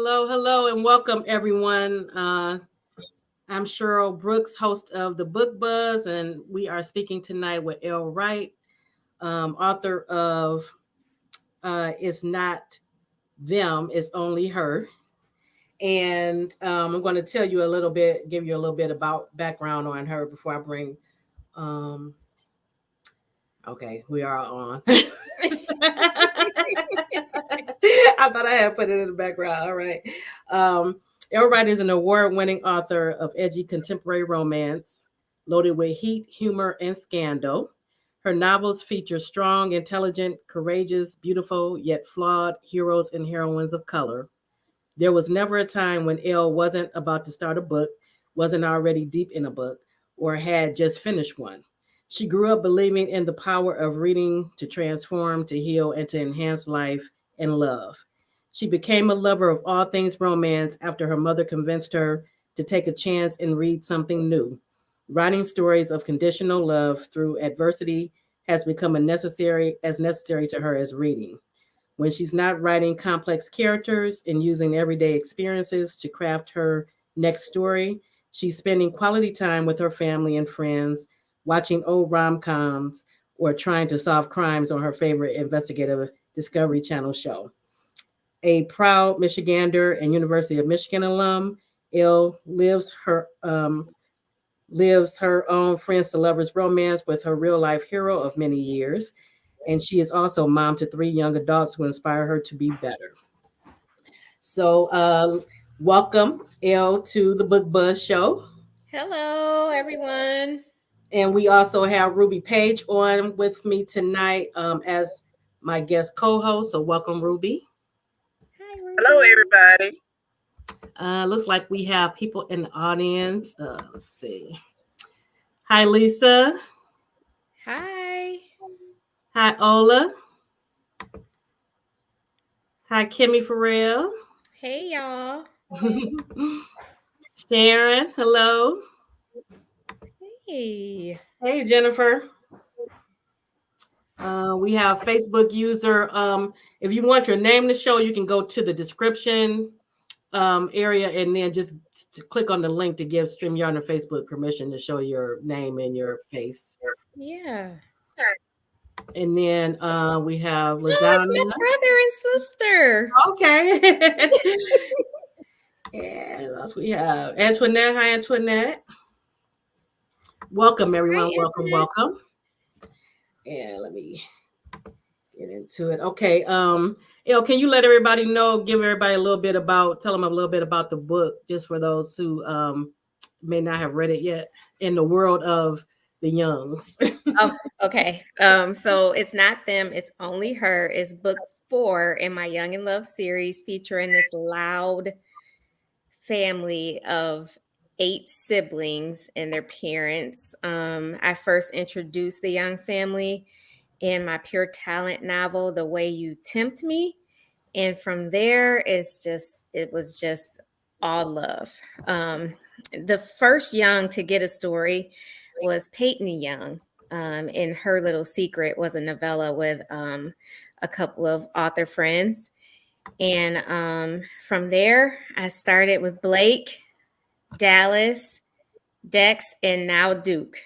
Hello, and welcome everyone. I'm Cheryl Brooks, host of the Book Buzz, and we are speaking tonight with Elle Wright, author of "It's Not Them, It's Only Her." And I'm going to tell you a little bit, give you a little bit about background on her before I bring. Um, okay, we are on. I thought I had put it in the background. All right. Elle Wright is an award-winning author of edgy contemporary romance, loaded with heat, humor, and scandal. Her novels feature strong, intelligent, courageous, beautiful, yet flawed heroes and heroines of color. There was never a time when Elle wasn't about to start a book, wasn't already deep in a book, or had just finished one. She grew up believing in the power of reading to transform, to heal, and to enhance life and love. She became a lover of all things romance after her mother convinced her to take a chance and read something new. Writing stories of conditional love through adversity has become as necessary to her as reading. When she's not writing complex characters and using everyday experiences to craft her next story, she's spending quality time with her family and friends, watching old rom coms, or trying to solve crimes on her favorite investigative Discovery Channel show. A proud Michigander and University of Michigan alum, Elle lives her own friends to lovers romance with her real life hero of many years. And she is also mom to three young adults who inspire her to be better. So, welcome, Elle, to the Book Buzz Show. Hello, everyone. And we also have Ruby Page on with me tonight as my guest co host. So, welcome, Ruby. Hi, Hello, Ruby. everybody. Looks like we have people in the audience. Let's see. Hi, Lisa. Hi. Hi, Ola. Hi, Kimmy Farrell. Hey, y'all. Sharon, hello. Hey. Hey, Jennifer. We have Facebook user. If you want your name to show, you can go to the description area and then just click on the link to give StreamYard and Facebook permission to show your name and your face. Yeah. And then we have Oh, it's LaDonna. my brother and sister. Okay. And what else we have? Antoinette. Hi, Antoinette. Welcome, everyone. Hi, Welcome, Antoinette. welcome. And let me get into it. Okay. Can you let everybody know, give everybody a little bit about, tell them a little bit about the book, just for those who may not have read it yet, in the world of the Youngs. Oh, okay. So it's not them, it's only her. It's book 4 in my Young in Love series, featuring this loud family of 8 siblings and their parents. I first introduced the Young family in my Pure Talent novel, The Way You Tempt Me. And from there, it was just all love. The first Young to get a story was Peyton Young. And Her Little Secret was a novella with a couple of author friends. And from there, I started with Blake, Dallas, Dex, and now Duke.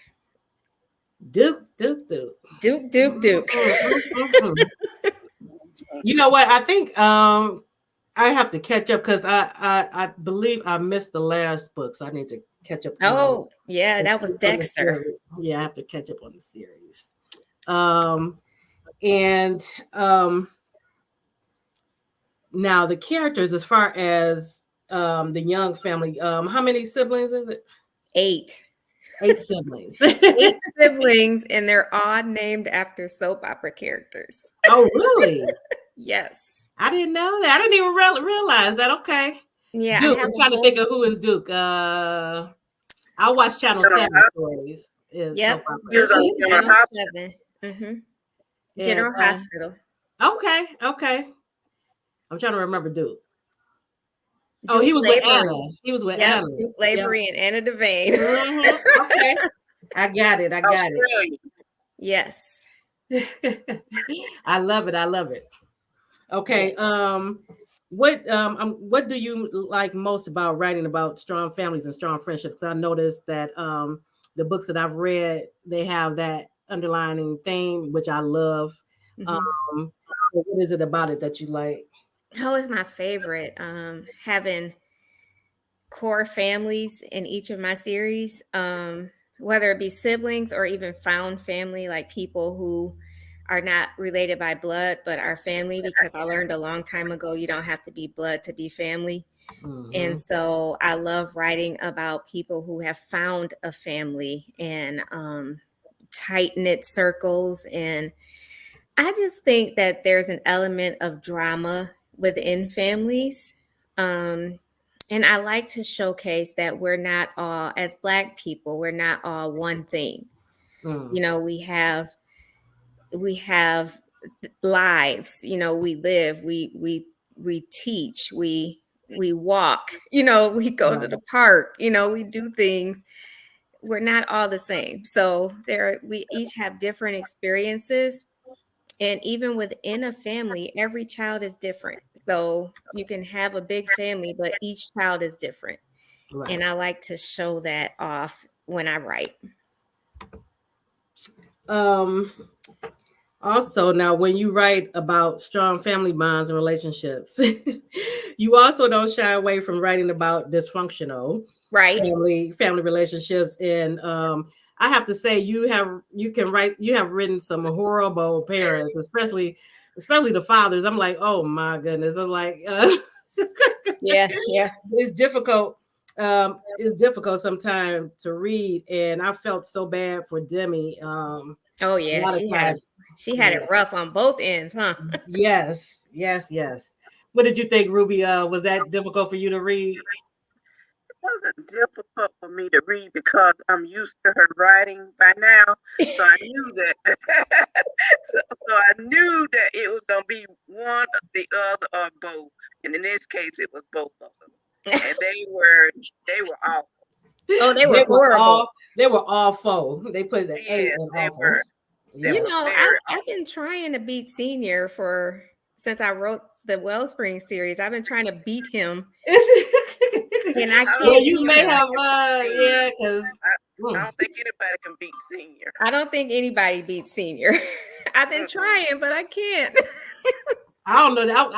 Duke, Duke, Duke. Duke, Duke, Duke. You know what? I think I have to catch up because I believe I missed the last book, so I need to catch up on Oh, yeah, that was on the Dexter. series. Yeah, I have to catch up on the series. And now the characters, as far as the Young family, how many siblings is it? 8. 8 siblings. 8 siblings, and they're all named after soap opera characters. Oh, really? Yes. I didn't know that. I didn't even realize that. Okay. Yeah, Duke. I'm trying to think of who is Duke. I watch Channel 7 stories. Yep. Soap Duke is General Channel Hospital. 7. And, General Hospital. Okay. I'm trying to remember Duke. Oh, Duke he was with Lavery. Anna. He was with Yep, Anna. Duke Lavery and Anna Devane. Okay. I got it. Australia. Yes. I love it. Okay. what do you like most about writing about strong families and strong friendships? Because I noticed that the books that I've read, they have that underlining theme, which I love. Mhm. Um, so what is it about it that you like? Oh, it's my favorite. Having core families in each of my series, whether it be siblings or even found family, like people who are not related by blood but are family, because I learned a long time ago you don't have to be blood to be family. And Hmm. so I love writing about people who have found a family and tight knit circles. And I just think that there's an element of drama within families. Um, and I like to showcase that we're not all, as Black people, we're not all one thing. Mm. You know, we have lives. You know, we live, we teach, we walk. You know, we go to the Right. park. You know, we do things. We're not all the same. So we each have different experiences. And even within a family, every child is different. So you can have a big family, but each child is different. And Right. I like to show that off when I write. Um, Also, now when you write about strong family bonds and relationships, you also don't shy away from writing about dysfunctional Right? family relationships. And I have to say, you have written some horrible parents, especially the fathers. I'm like, oh my goodness. I'm like, Yeah, yeah. it's difficult. It's difficult sometimes to read, and I felt so bad for Demi. Oh A yeah, lot of times. she had Yeah. it rough on both ends, huh? Yes, yes, yes. What did you think, Ruby? Was that difficult for you to read? It wasn't difficult for me to read because I'm used to her writing by now. So I knew that. So I knew that it was going to be one, the other, or both. And in this case, it was both of them. And they were awful. Oh, they were They were horrible. all they were awful. They put the A Yes, in they awful. were. They You Yes. were know, very I've awful. been trying to beat Senior for since I wrote the Wellspring series. I've been trying to beat him, and I I don't Well, can't think you beat may him. have, anybody can beat senior. yeah, because I don't think anybody can beat senior. I don't think anybody beats Senior. I've been Mm-mm. trying, but I can't. I don't know.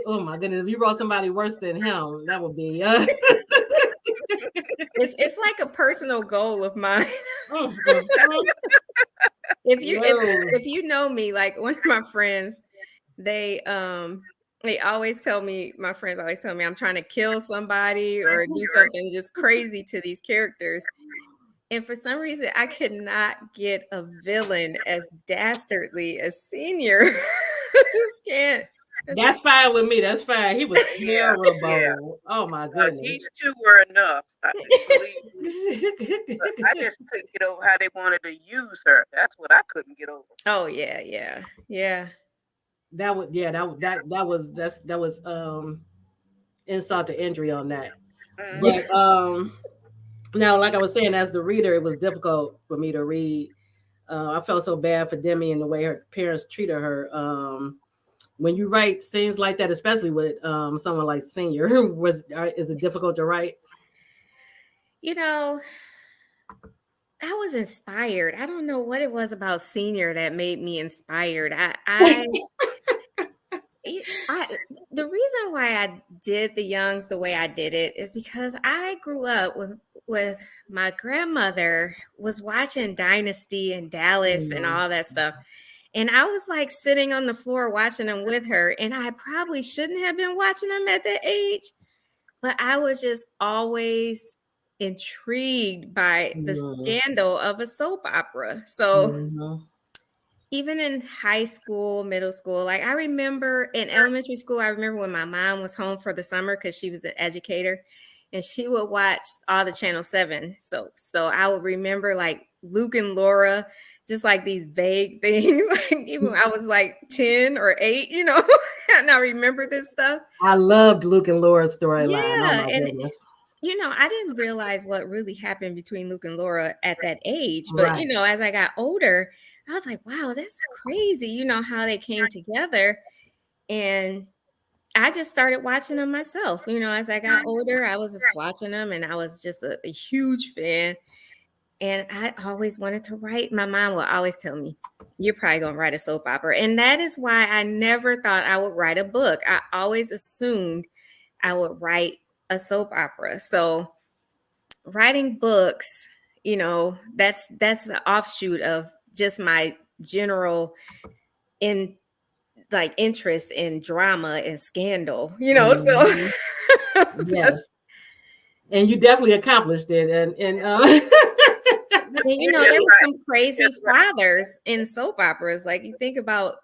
Oh my goodness, if you wrote somebody worse than him, that would be. It's like a personal goal of mine. Mm, mm, mm. If you if No, if you know me, like one of my friends, they um they always tell me, my friends always tell me I'm trying to kill somebody or do something just crazy to these characters. And for some reason, I could not get a villain as dastardly as Senior. I just can't. I that's just fine with me. That's fine. He was Yeah, yeah. terrible. Oh my goodness. These two were enough. Believe me. But I just couldn't get over how they wanted to use her. That's what I couldn't get over. Oh yeah, yeah, yeah. That was yeah, that was insult to injury on that. But Hmm. now like I was saying, as the reader, it was difficult for me to read. I felt so bad for Demi and the way her parents treated her. When you write scenes like that, especially with someone like Senior, is it difficult to write? You know, I was inspired. I don't know what it was about Senior that made me inspired. I the reason why I did the Youngs the way I did it is because I grew up with my grandmother was watching Dynasty and Dallas and Mm, all that stuff. And I was like sitting on the floor watching them with her. And I probably shouldn't have been watching them at that age, but I was just always intrigued by the mm, scandal of a soap opera. So mhm. even in high school, middle school, like I remember in elementary school, I remember when my mom was home for the summer because she was an educator and she would watch all the Channel 7 soaps. So I would remember like Luke and Laura, just like these vague things. Like even I was like 10 or 8, and I remember this stuff. I loved Luke and Laura's storyline. Oh Yeah. my And goodness. I didn't realize what really happened between Luke and Laura at that age. But, Right. as I got older, I was like, wow, that's crazy, how they came together. And I just started watching them myself. As I got older, I was just watching them, and I was just a huge fan. And I always wanted to write. My mom would always tell me, "You're probably going to write a soap opera." And that is why I never thought I would write a book. I always assumed I would write a soap opera. So writing books, that's the offshoot of just my general interest in drama and scandal, Mhm. so Yes. And you definitely accomplished it. And there were some crazy fathers in soap operas. Like, you think about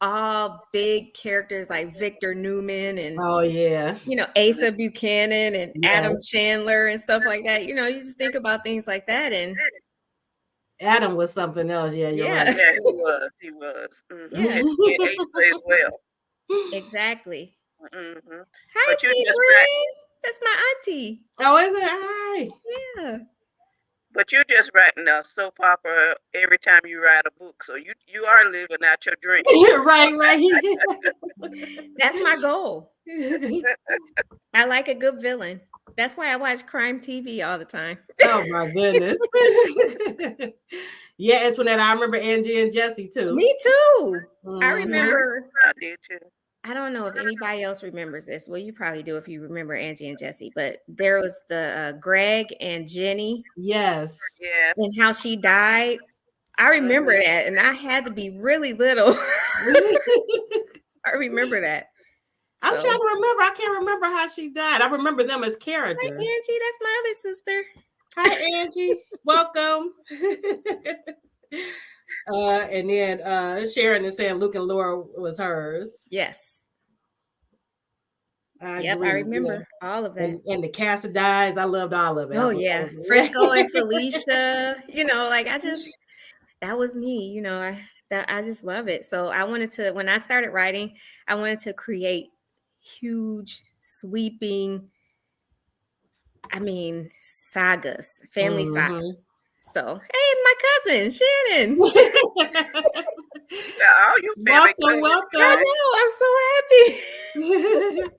all big characters like Victor Newman and oh yeah. Asa Buchanan and Yes. Adam Chandler and stuff like that. You just think about things like that, and Adam was something else. Yeah, you're right. Yeah, he was. Yeah. And he and Asa as well. Exactly. Mm-hmm. Hi, But you T. just Green. That's my auntie. Oh, is it? Hi. Yeah. But you're just writing a soap opera every time you write a book, so you are living out your dream. Right. That's my goal. I like a good villain. That's why I watch crime TV all the time. Oh my goodness. Yeah, Antoinette, I remember Angie and Jesse too. Me too. Mhm. I remember. I did too. I don't know if anybody else remembers this. Well, you probably do if you remember Angie and Jesse, but there was the Greg and Jenny. Yes. Yeah. And how she died. I remember that, and I had to be really little. I remember that. I'm trying to remember. I can't remember how she died. I remember them as characters. Hi, Angie. That's my other sister. Hi, Angie. Welcome. And then Sharon is saying Luke and Laura was hers. Yes. I remember all of that. And the Cassidys, I loved all of it. Oh, yeah. Frisco and Felicia, that was me, I just love it. So when I started writing, I wanted to create huge, sweeping, sagas, family sagas. So, hey, my cousin, Shannon. All you family. Welcome. I know. I'm so happy.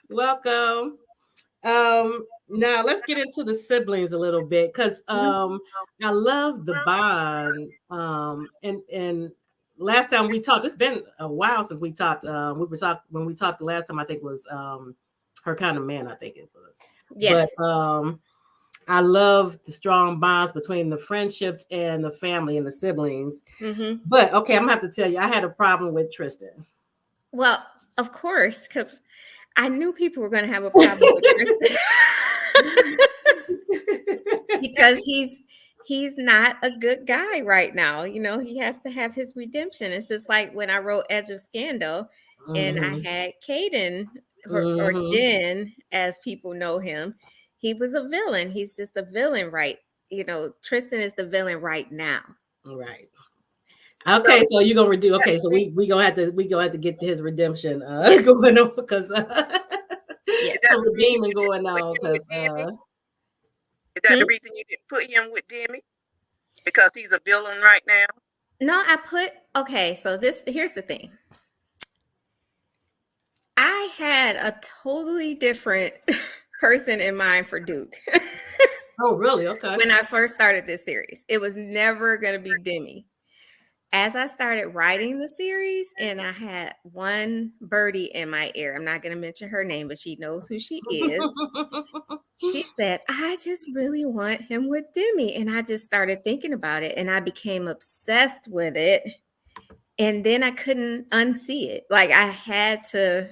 Welcome. Now let's get into the siblings a little bit, because I love the bond. And last time we talked, it's been a while since we talked. When we talked the last time, I think it was Her Kind of Man, I think it was. Yes. But I love the strong bonds between the friendships and the family and the siblings. Mm-hmm. But okay, I'm gonna have to tell you, I had a problem with Tristan. Well, of course, because I knew people were going to have a problem with Tristan. Because he's not a good guy right now. He has to have his redemption. It's just like when I wrote Edge of Scandal, and I had Caden or Jen, as people know him. He was a villain. He's just a villain, right? Tristan is the villain right now. Right. Okay, so you're gonna redo. Okay, so we gonna have to get to his redemption going on, because some redeeming going on. Because is that the reason you didn't put him with Demi? Because he's a villain right now? No, so here's the thing. I had a totally different person in mind for Duke. Oh, really? Okay. When I first started this series, it was never going to be Demi. As I started writing the series, and I had one birdie in my ear, I'm not going to mention her name, but she knows who she is. She said, I just really want him with Demi. And I just started thinking about it, and I became obsessed with it. And then I couldn't unsee it. Like, I had to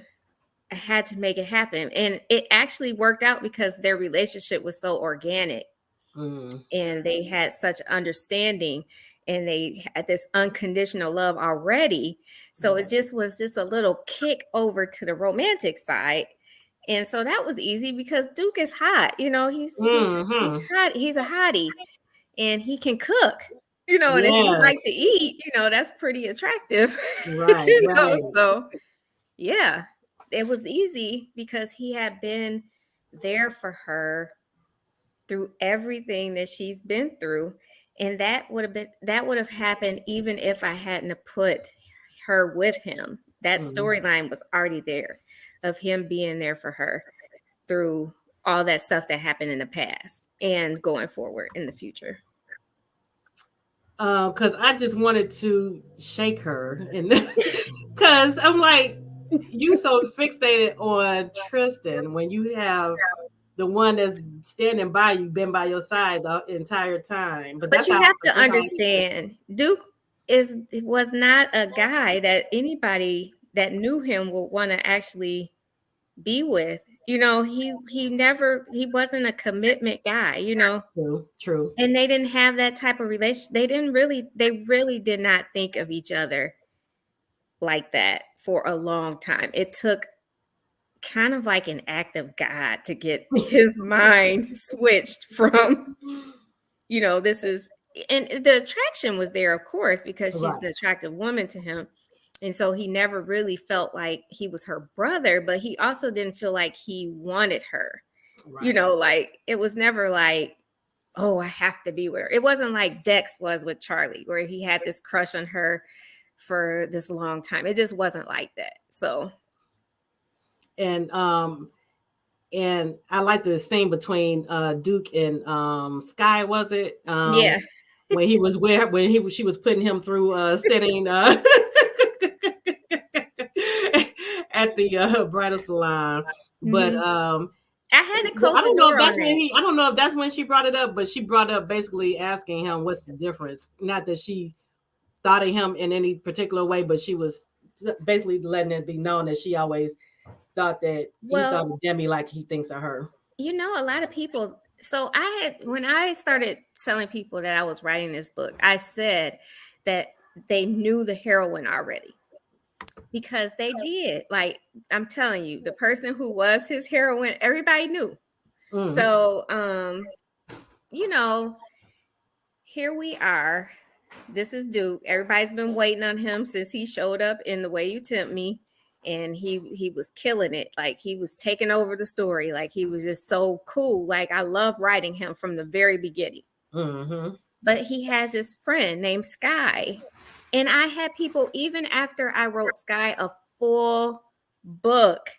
make it happen. And it actually worked out because their relationship was so organic. And they had such understanding, and they had this unconditional love already. So it just was just a little kick over to the romantic side. And so that was easy because Duke is hot. He's hot. He's a hottie, and he can cook, and if he likes to eat, that's pretty attractive. Right. So yeah, it was easy because he had been there for her through everything that she's been through. And that would have happened even if I hadn't put her with him. That storyline was already there. of him being there for her through all that stuff that happened in the past and going forward in the future. Because I just wanted to shake her, and because I'm like, you so fixated on Tristan when you have the one that's standing by you, been by your side the entire time. But But that's you how. have to That's how understand, Duke was not a guy that anybody that knew him would want to actually be with. You know, he wasn't a commitment guy, you know. True. And they didn't have that type of relation. They really did not think of each other like that for a long time. It took kind of like an act of God to get his mind switched from, you know, this is, and the attraction was there, of course, because she's Right. an attractive woman to him. And so he never really felt like he was her brother, but he also didn't feel like he wanted her. Right. You know, like it was never like, oh, I have to be with her. It wasn't like Dex was with Charlie, where he had this crush on her for this long time. It just wasn't like that. So, and I like the scene between Duke and Sky. Was it? Yeah. When he was she was putting him through sitting at the bridal salon. But I had to close I don't the know door if that's on when that. I don't know if that's when she brought it up, but she brought up basically asking him what's the difference. Not that she thought of him in any particular way, but she was basically letting it be known that she always thought that he thought Well, of Demi like he thinks of her. you know, a lot of people. So when I started telling people that I was writing this book, I said that they knew the heroine already because they did. Like, I'm telling you, the person who was his heroine, everybody knew. So, you know, here we are. This is Duke. Everybody's been waiting on him since he showed up in The Way You Tempt Me. And he was killing it. Like he was taking over the story. Like he was just so cool. Like I love writing him from the very beginning. But he has his friend named Sky. And I had people, even after I wrote Sky a full book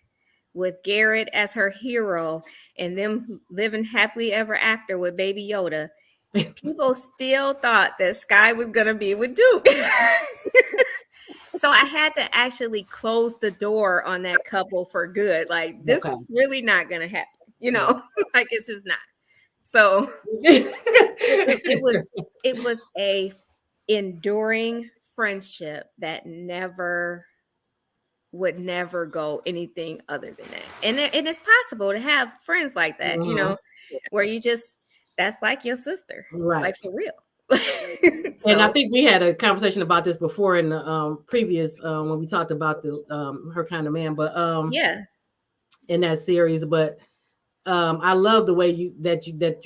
with Garrett as her hero and them living happily ever after with Baby Yoda, people still thought that Sky was going to be with Duke. So I had to actually close the door on that couple for good. Like this is really not going to happen, you know, like it's just not. So it was a enduring friendship that would never go anything other than that. And it's possible to have friends like that, you know, where you just, that's like your sister, right? Like for real. So, and I think we had a conversation about this before in the previous when we talked about the Her Kind of Man, but yeah, in that series. But I love the way you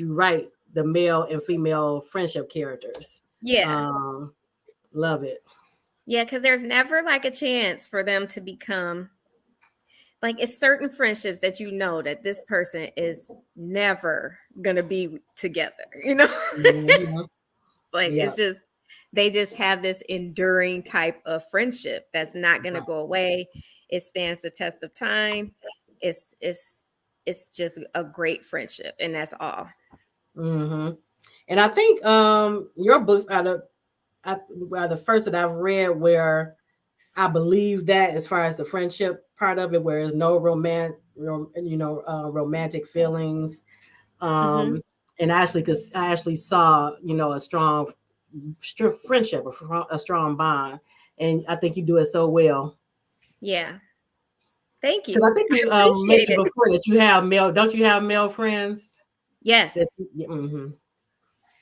write the male and female friendship characters. Yeah, love it. Yeah, because there's never like a chance for them to become like, it's certain friendships that you know that this person is never gonna be together, you know. Like it's just, they just have this enduring type of friendship that's not going to go away. It stands the test of time. It's just a great friendship, and that's all. And I think your books are the first that I've read where I believe that, as far as the friendship part of it, where there's no romantic feelings. And actually, because I actually saw, a strong friendship, a strong bond, and I think you do it so well. Yeah, thank you. I think you mentioned before that you have don't you have male friends? Yes,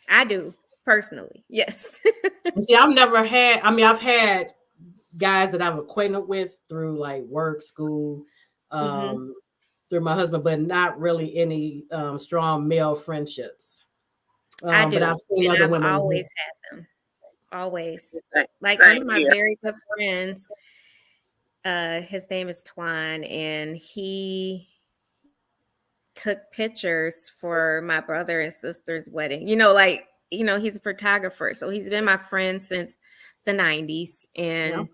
I do personally. Yes. See, I've never had. I mean, I've had guys that I've acquainted with through like work, school, through my husband, but not really any strong male friendships. I do. But I've seen other women. I've always had them. Always. Like one of my very good friends, his name is Twan, and he took pictures for my brother and sister's wedding. You know, like, he's a photographer. So he's been my friend since the 90s. And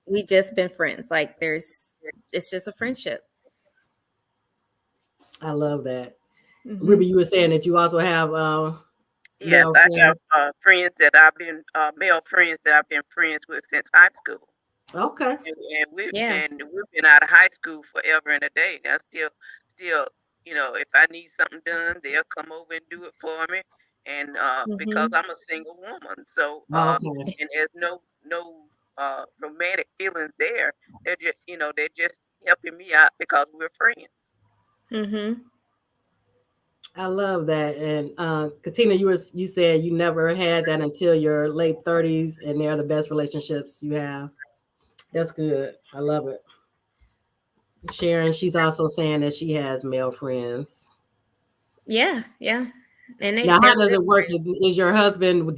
we just been friends. Like it's just a friendship. I love that. Mm-hmm. Ruby, you were saying that you also have Yes, male I friends. have friends that I've been male friends that I've been friends with since high school. Okay, Yeah. And we've been out of high school forever and a day. Now still, if I need something done, they'll come over and do it for me. And because Mm-hmm. I'm a single woman, so okay, and there's no romantic feelings there. They're just helping me out because we're friends. Mm-hmm. I love that. And Katina, you said you never had that until your late 30s, and they're the best relationships you have. That's good. I love it. Sharon, she's also saying that she has male friends. Yeah. Yeah. And Now, they're how does good it work? friends. Is your husband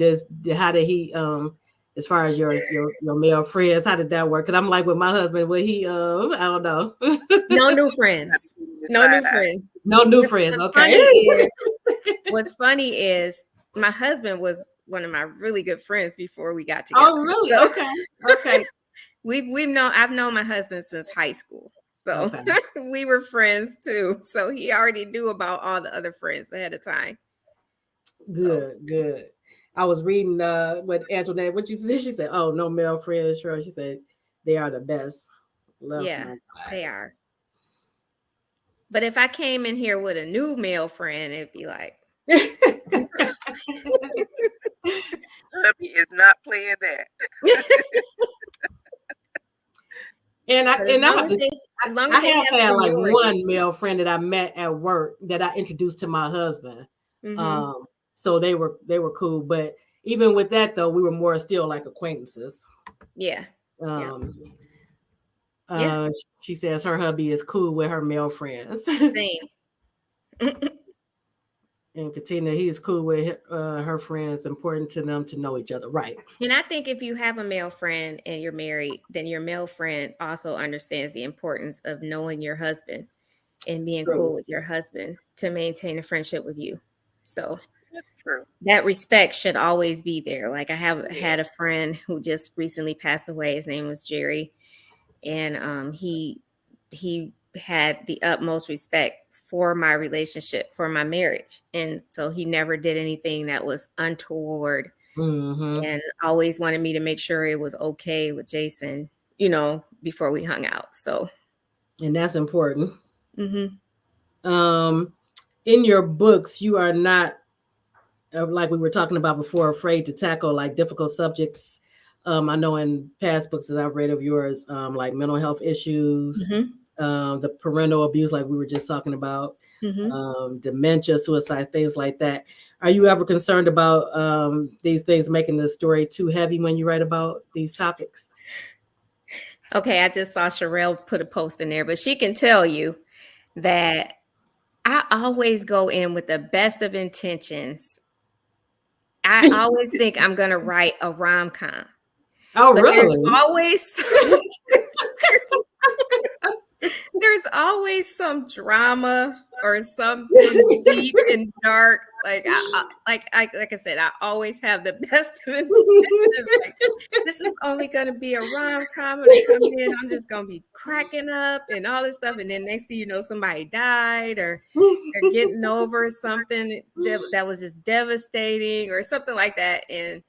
how did he as far as your male friends, how did that work? Because I'm like with my husband, will he I don't know. No new friends. No new Side eye. friends. No new What's, friends, what's okay. funny is what's funny is my husband was one of my really good friends before we got Oh, together. really? So Okay. Okay. I've known my husband since high school. So Okay. we were friends too. So he already knew about all the other friends ahead of time. So Good, good. I was reading what Antoinette, what you said. She said, "Oh, no male friends." Sure, she said they are the best. Love yeah, my they guys. are. But if I came in here with a new male friend, it'd be like Hubby is not playing that. but and I have to as long I as they have have had like seniority. one male friend that I met at work that I introduced to my husband. Mm-hmm. Um, so they were cool, but even with that though, we were more still like acquaintances. Yeah. Yeah. Um, Yeah. she says her hubby is cool with her male friends, Same. and Katina, he's cool with her friends. Important to them to know each other, right? And I think if you have a male friend and you're married, then your male friend also understands the importance of knowing your husband and being True. cool with your husband to maintain a friendship with you. So That's true. that respect should always be there. Like I have had a friend who just recently passed away. His name was Jerry, and he had the utmost respect for my relationship, for my marriage, and so he never did anything that was untoward Hmm. and always wanted me to make sure it was okay with Jason, before we hung out. So, And that's important. mhm. Um, in your books, you are not like we were talking about before, afraid to tackle like difficult subjects. I know in past books that I've read of yours, like mental health issues, Mhm. the parental abuse, like we were just talking about, Mhm. dementia, suicide, things like that. Are you ever concerned about these things making the story too heavy when you write about these topics? Okay, I just saw Sherelle put a post in there, but she can tell you that I always go in with the best of intentions. I always think I'm going to write a rom-com, Oh, but there's really? always there's always some drama or something deep and dark. Like I said, I always have the best of intentions. Like this is only gonna be a rom com. When I come in, I'm just gonna be cracking up and all this stuff. And then next thing you know, somebody died or they're getting over something that was just devastating or something like that. And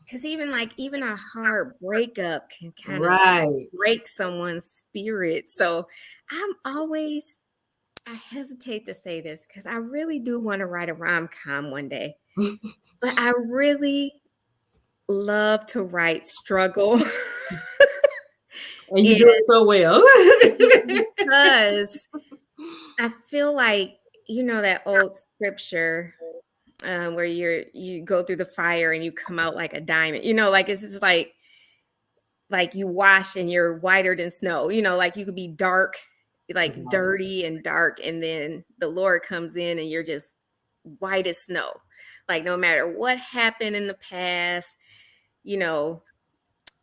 because even a hard breakup can kind of like Right. break someone's spirit. So I hesitate to say this because I really do want to write a rom-com one day. But I really love to write struggle. And you do And it so well. it's because I feel like, that old scripture where you go through the fire and you come out like a diamond, like it's just like you wash and you're whiter than snow, like you could be dark, like dirty and dark, and then the Lord comes in and you're just white as snow. Like no matter what happened in the past, you know,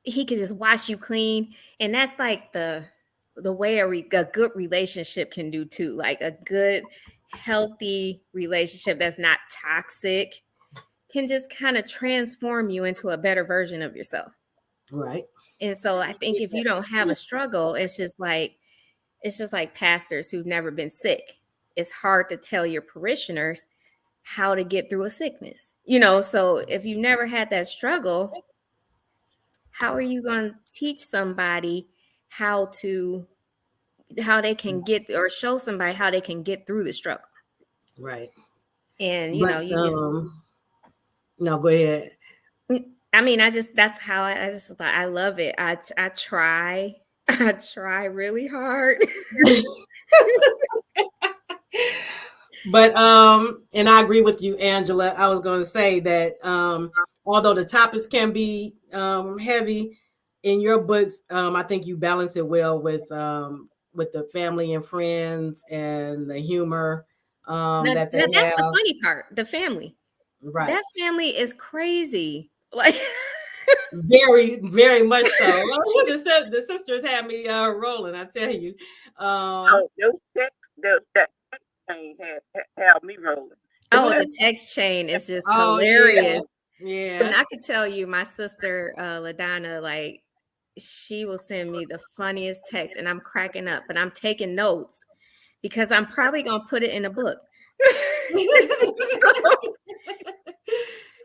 he could just wash you clean. And that's like the way a good relationship can do too. Like a good, healthy relationship that's not toxic can just kind of transform you into a better version of yourself. Right. And so I think if you don't have a struggle, it's just like pastors who've never been sick. it's hard to tell your parishioners how to get through a sickness, you know. So if you never had that struggle, how are you going to teach somebody how they can get, or show somebody how they can get through the struggle? Right. And you But know, you just no, go ahead. I mean, that's how I love it. I try I try really hard. But and I agree with you, Angela. I was going to say that although the topics can be heavy in your books, I think you balance it well with the family and friends and the humor that they That's have. the funny part, the family. Right. That family is crazy. Like Very, very much so. The sisters had me rolling, I tell you. Oh, that chain had me rolling. oh, the text chain is just Oh, hilarious. yeah. And I could tell you, my sister LaDonna, like, she will send me the funniest text, and I'm cracking up, but I'm taking notes because I'm probably gonna put it in a book.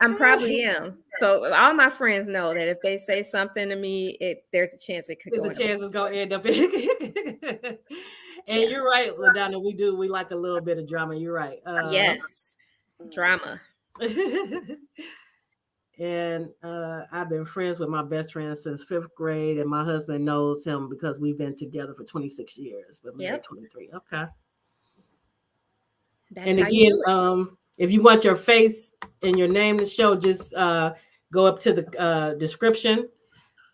I'm probably am. So all my friends know that if they say something to me, there's a chance it could go. There's a chance it's gonna end up in. And you're right, LaDonna. We like a little bit of drama. You're right. Yes, drama. And I've been friends with my best friend since 5th grade, and my husband knows him because we've been together for 26 years. But maybe 23. Okay. That's and how again, you do it. If you want your face and your name to show, just go up to the description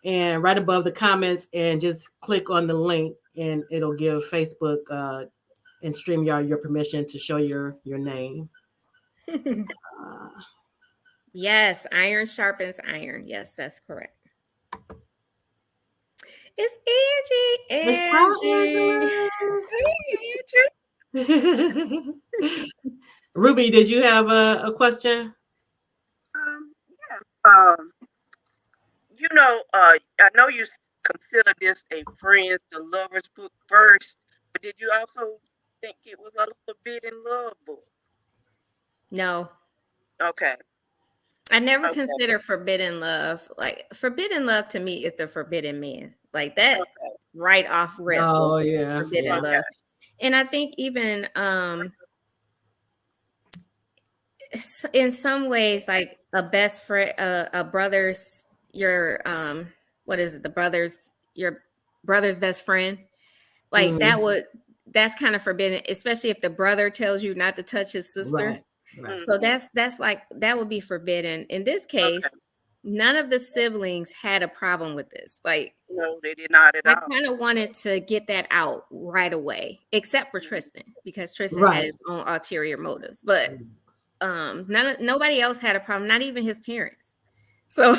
and right above the comments, and just click on the link, and it'll give Facebook and StreamYard your permission to show your name. Yes, iron sharpens iron. Yes, that's correct. It's Angie. Ruby, did you have a question? Yeah. You know, I know you consider this a friends to lovers book first, but did you also think it was a forbidden love book? No. Okay. I never consider forbidden love. Like, forbidden love to me is the forbidden man. Like that right off rip. Oh, yeah. Forbidden love. And I think even in some ways, like a best friend, a brother's, your what is it? Your brother's best friend. Like that's kind of forbidden, especially if the brother tells you not to touch his sister. Right. So that's like, that would be forbidden. In this case, none of the siblings had a problem with this. Like, no, they did not at all. I kind of wanted to get that out right away, except for Tristan, because Tristan had his own ulterior motives. But nobody else had a problem, not even his parents. So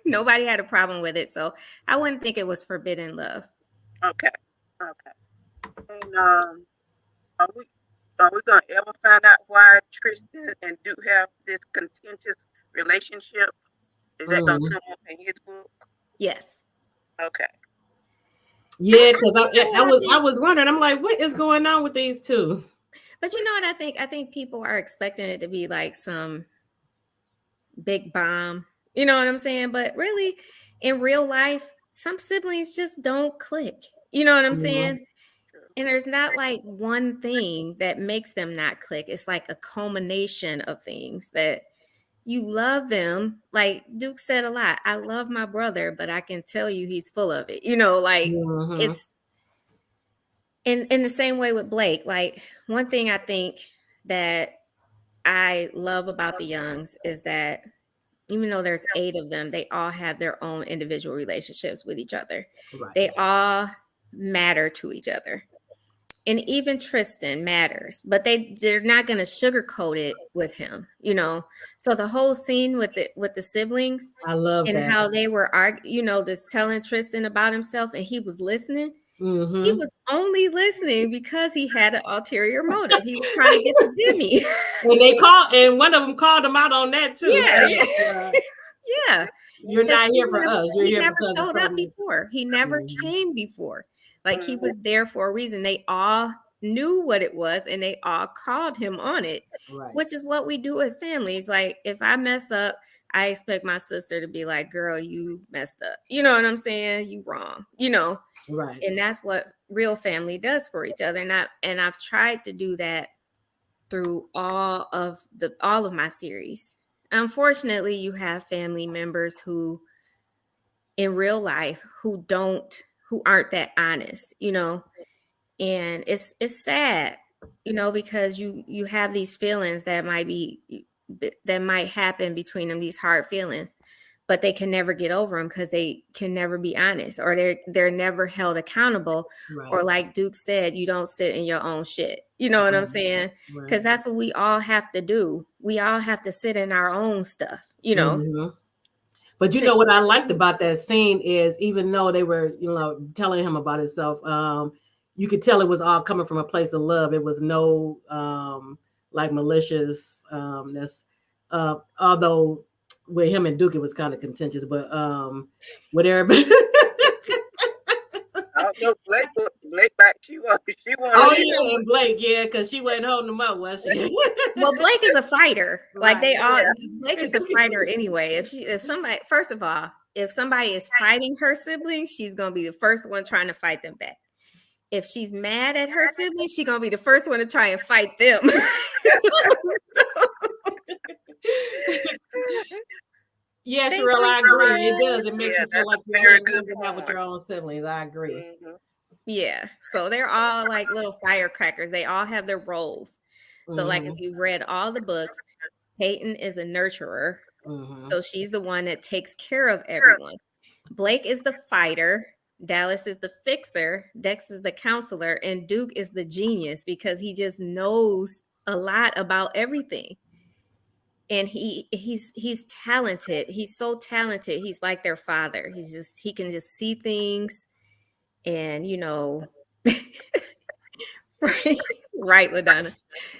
nobody had a problem with it. So I wouldn't think it was forbidden love. Okay. And are we gonna ever find out why Tristan and Duke have this contentious relationship? Is that gonna come up in his book? Yes. Okay. Yeah, because I was wondering. I'm like, what is going on with these two? But you know what? I think people are expecting it to be like some big bomb. You know what I'm saying? But really, in real life, some siblings just don't click. You know what I'm saying? And there's not like one thing that makes them not click. It's like a culmination of things that you love them. Like Duke said a lot, I love my brother, but I can tell you he's full of it. You know, like it's in the same way with Blake. Like, one thing I think that I love about the Youngs is that even though there's 8 of them, they all have their own individual relationships with each other. Right. They all matter to each other. And even Tristan matters, but they're not going to sugarcoat it with him, you know? So the whole scene with the siblings, I love and that. how they were this telling Tristan about himself, and he was listening. Mm-hmm. He was only listening because he had an ulterior motive. He was trying to get to Jimmy. And one of them called him out on that too. Yeah. Yeah. You're not here for us. You're here never showed up before. He never came before. Like, he was there for a reason. They all knew what it was and they all called him on it, Right. which is what we do as families. Like if I mess up, I expect my sister to be like, girl, you messed up. You know what I'm saying? You wrong, Right. and that's what real family does for each other. And I've tried to do that through all of my series. Unfortunately, you have family members who in real life who aren't that honest, and it's sad, because you have these feelings that might happen between them, these hard feelings, but they can never get over them because they can never be honest, or they're never held accountable. Right. Or like Duke said, you don't sit in your own shit. You know what I'm saying? Because that's what we all have to do. We all have to sit in our own stuff, Mhm. But you know what I liked about that scene is, even though they were, telling him about himself, you could tell it was all coming from a place of love. It was no like maliciousness. Although with him and Duke, it was kind of contentious, but with everybody. I don't know, Blake back. She wanted. Oh yeah, and Blake, yeah, because she wasn't holding him up, was she? Well, Blake is a fighter. Like Right, Blake is the fighter anyway. If somebody, first of all, if somebody is fighting her siblings, she's gonna be the first one trying to fight them back. If she's mad at her siblings, she's gonna be the first one to try and fight them. Yes, They Sherelle, I fight agree. so It does. It makes you feel like you very ain't good to have with your own siblings. I agree. Mhm. Yeah. So they're all like little firecrackers. They all have their roles. So like if you've read all the books, Peyton is a nurturer. So she's the one that takes care of everyone. Blake is the fighter. Dallas is the fixer. Dex is the counselor. And Duke is the genius because he just knows a lot about everything. And he's talented. He's so talented. He's like their father. He can just see things and right, LaDonna.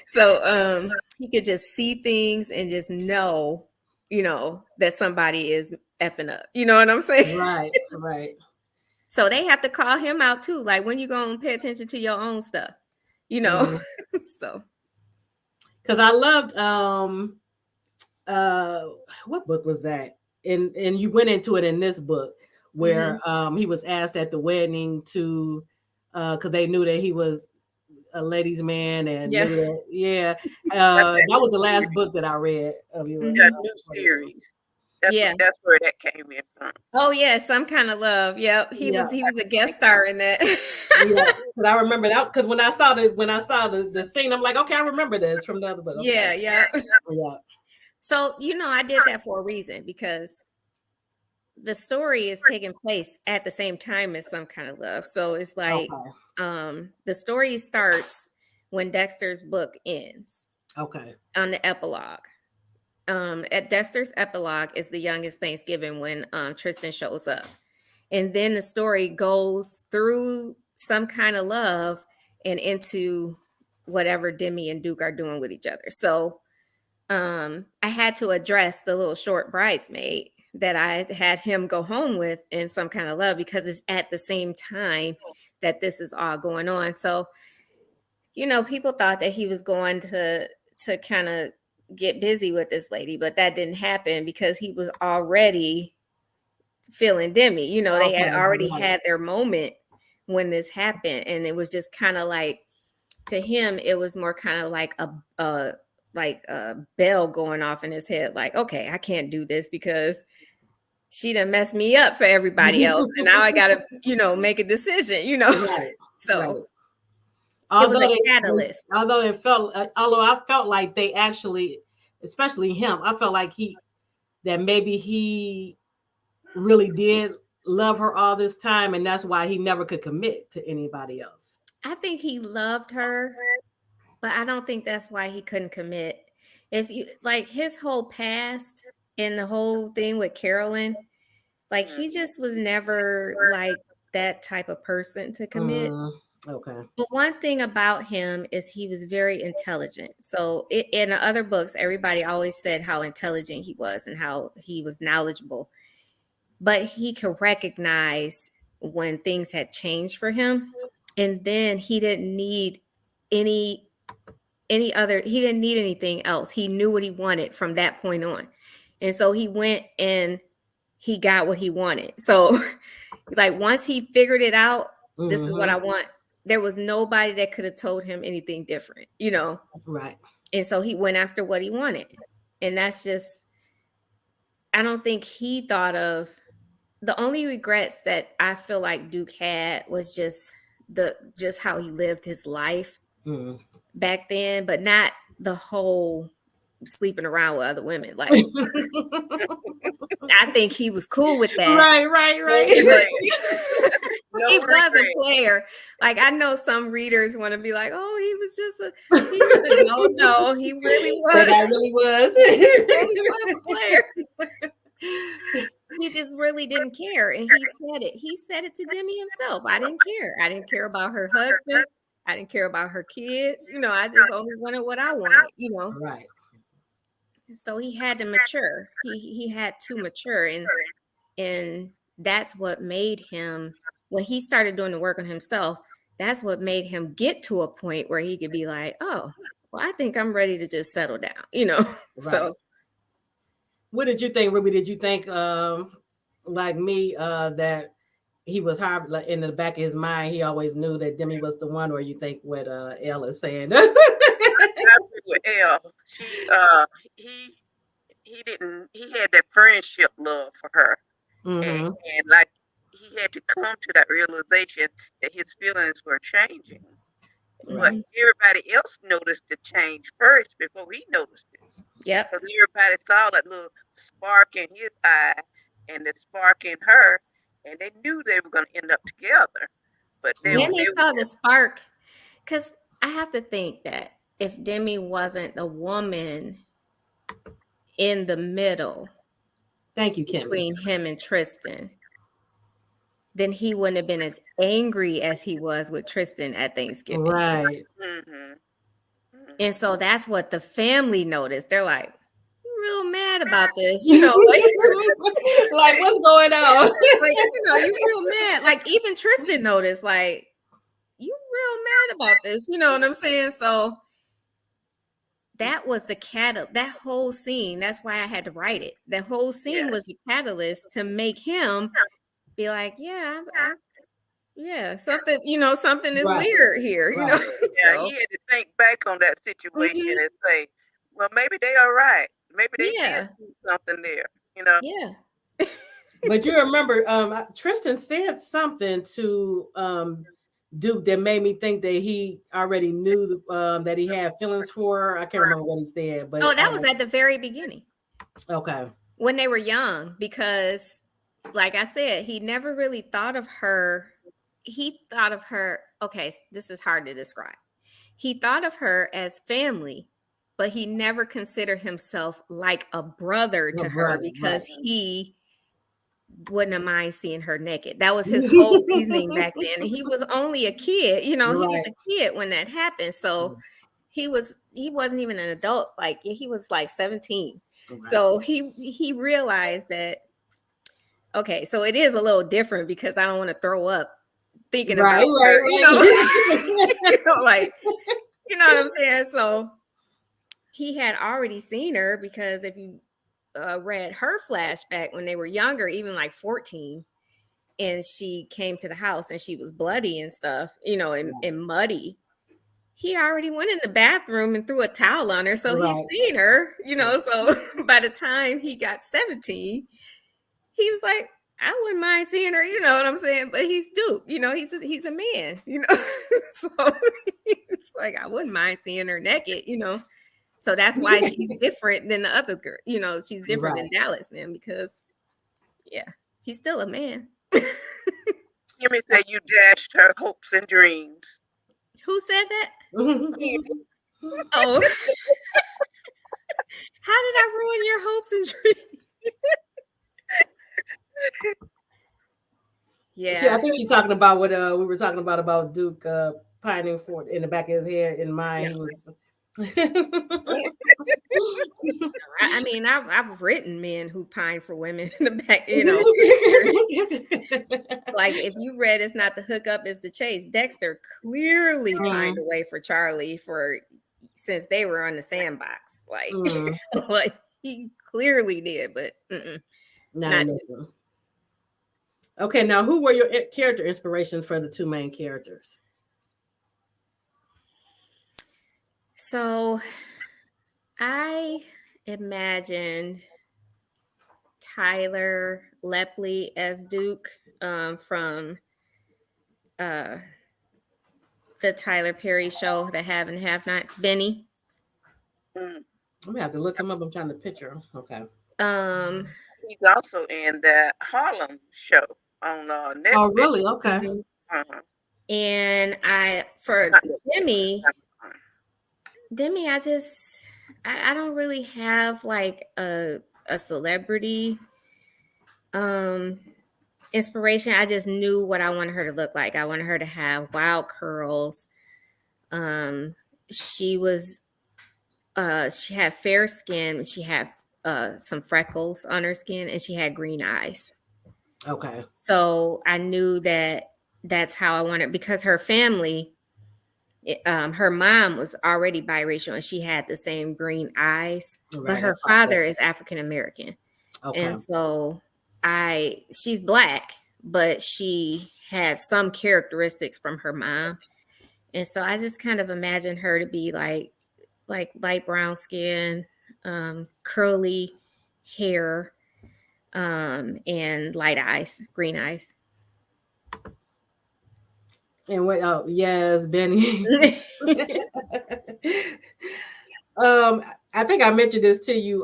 So he could just see things and just know, that somebody is effing up. You know what I'm saying? Right, right. So they have to call him out too. Like, when you gonna pay attention to your own stuff, So because I loved what book was that? And you went into it in this book where he was asked at the wedding to because they knew that he was a ladies' man, and yeah. that was the last book that I read of you. That new series. That's where that came in from. Oh yeah, Some Kind of Love. Yep, he was a guest star in that. Yeah, because I remember that because when I saw the scene, I'm like, okay, I remember this from the other book. Okay. Yeah. Yeah. So I did that for a reason, because the story is taking place at the same time as Some Kind of Love. So it's like the story starts when Dexter's book ends. Okay. On the epilogue. At Dexter's epilogue is the youngest Thanksgiving when Tristan shows up. And then the story goes through Some Kind of Love and into whatever Demi and Duke are doing with each other. So I had to address the little short bridesmaid that I had him go home with in Some Kind of Love, because it's at the same time that this is all going on. So, people thought that he was going to kind of get busy with this lady, but that didn't happen because he was already feeling Demi. They had already had their moment when this happened, and it was just kind of like, to him, it was more kind of like a bell going off in his head, like, okay, I can't do this because she done messed me up for everybody else, and now I gotta, make a decision, Right. So right. It was a catalyst. Although I felt like they actually, especially him, I felt like maybe he really did love her all this time, and that's why he never could commit to anybody else. I think he loved her, but I don't think that's why he couldn't commit. If you like his whole past and the whole thing with Carolyn, like he just was never like that type of person to commit. Okay. But one thing about him is he was very intelligent. So in other books, everybody always said how intelligent he was and how he was knowledgeable. But he could recognize when things had changed for him. And then he didn't need any other, he didn't need anything else. He knew what he wanted from that point on. And so he went and he got what he wanted. So like once he figured it out, this is what I want. There was nobody that could have told him anything different, you know? Right. And so he went after what he wanted. And that's just, I don't think he thought of, the only regrets that I feel like Duke had was just how he lived his life back then, but not the whole sleeping around with other women. Like, I think he was cool with that. Right. He was a player. Like, I know some readers want to be like, oh, he was just no, he really was. But I really was. He was a player. He just really didn't care. And he said it. He said it to Demi himself. I didn't care. I didn't care about her husband. I didn't care about her kids. You know, I just only wanted what I wanted, you know. Right. So he had to mature. He had to mature. And that's what made him, when he started doing the work on himself, that's what made him get to a point where he could be like, oh, well, I think I'm ready to just settle down, you know. Right. So what did you think, Ruby? Did you think like me that he was hard, like in the back of his mind, he always knew that Demi was the one, or you think what Elle is saying? I agree with Elle. He didn't. He had that friendship love for her, and like he had to come to that realization that his feelings were changing. But everybody else noticed the change first before he noticed it. Yeah, because everybody saw that little spark in his eye and the spark in her, and they knew they were going to end up together. But they saw the spark, because I have to think that if Demi wasn't the woman in the middle, thank you, Kim, between him and Tristan, then he wouldn't have been as angry as he was with Tristan at Thanksgiving. Right. And so that's what the family noticed. They're like, real mad about this, you know, like, like what's going on? Like, you know, you real mad. Like even Tristan noticed, like, you real mad about this, you know what I'm saying? So that was the catalyst, that whole scene. That's why I had to write it. That whole scene was the catalyst to make him be like, something, you know, something is weird here, you know. Yeah, so he had to think back on that situation and say, well, maybe they are right. Maybe they did do something there, you know. Yeah. But you remember Tristan said something to Duke that made me think that he already knew that he had feelings for her. I can't remember what he said, but that was at the very beginning. Okay. When they were young, because like I said, he never really thought of her. He thought of her, okay, this is hard to describe. He thought of her as family, but he never considered himself like a brother to her because he wouldn't have mind seeing her naked. That was his whole reasoning back then. And he was only a kid, you know, he was a kid when that happened. So he wasn't even an adult, like he was like 17. So he realized that, okay, so it is a little different because I don't want to throw up thinking about her, you know? You know, like, you know what I'm saying? So he had already seen her, because if you read her flashback when they were younger, even like 14, and she came to the house and she was bloody and stuff, you know, and muddy, he already went in the bathroom and threw a towel on her. So he's seen her, you know. So by the time he got 17, he was like, I wouldn't mind seeing her, you know what I'm saying? But he's Duke, you know, he's a man, you know. So it's like, I wouldn't mind seeing her naked, you know. So that's why she's different than the other girl, you know, she's different than Dallas then, because he's still a man. Let me say, you dashed her hopes and dreams. Who said that? Oh. How did I ruin your hopes and dreams? I think she's talking about what we were talking about Duke pining for in the back of his head. In mind, he was I mean, I've written men who pine for women in the back, like if you read It's Not the Hookup, It's the Chase, Dexter clearly pined away for Charlie since they were on the sandbox. Like, like he clearly did, but not in this one. Okay, now who were your character inspirations for the two main characters? So I imagined Tyler Lepley as Duke from the Tyler Perry show, The Have and Have Nots, Benny. I'm gonna have to look him up. I'm trying to picture him. Okay. He's also in the Harlem show on Netflix. Oh, really? Okay. And for Demi, I don't really have like a celebrity inspiration. I just knew what I wanted her to look like. I wanted her to have wild curls. She had fair skin. She had some freckles on her skin, and she had green eyes. Okay. So I knew that's how I wanted, because her family, her mom was already biracial and she had the same green eyes, but her father is African American. Okay. And so she's Black, but she had some characteristics from her mom. And so I just kind of imagined her to be like light brown skin, curly hair, and light eyes, green eyes. And what? Oh, yes, Benny. I think I mentioned this to you,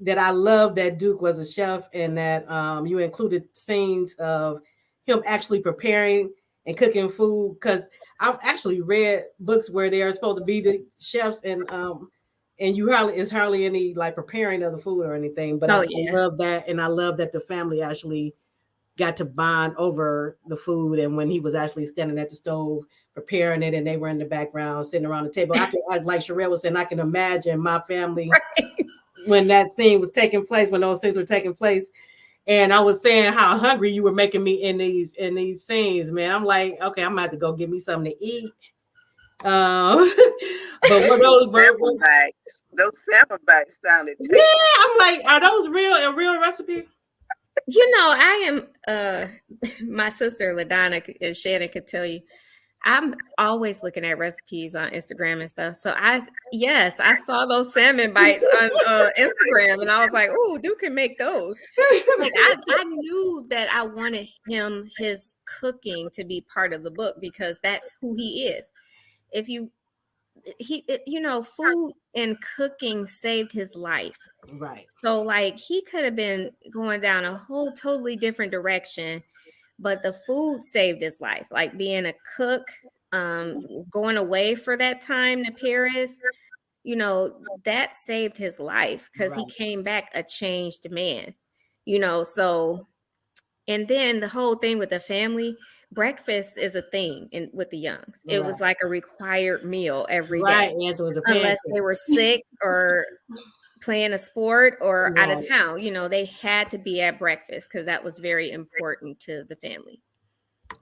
that I love that Duke was a chef, and that you included scenes of him actually preparing and cooking food, because I've actually read books where they are supposed to be the chefs, and you hardly any like preparing of the food or anything. But I love that, and I love that the family actually got to bond over the food, and when he was actually standing at the stove preparing it and they were in the background sitting around the table. Like Sherelle was saying, I can imagine my family when that scene was taking place, when those scenes were taking place. And I was saying how hungry you were making me in these scenes, man. I'm like, okay, I'm gonna have to go get me something to eat. But what those sample bites sounded tasty. Yeah, I'm like, are those a real recipe? I am my sister LaDonna and Shannon could tell you, I'm always looking at recipes on Instagram and stuff. So I saw those salmon bites on Instagram, and I was like, "Oh, Duke can make those." Like I knew that I wanted his cooking to be part of the book, because that's who he is. Food and cooking saved his life. Right. So like he could have been going down a whole totally different direction, but the food saved his life. Like being a cook, going away for that time to Paris, that saved his life, because he came back a changed man, so. And then the whole thing with the family, breakfast is a thing with the Youngs. It was like a required meal every day, unless they were sick or playing a sport or out of town. They had to be at breakfast, because that was very important to the family.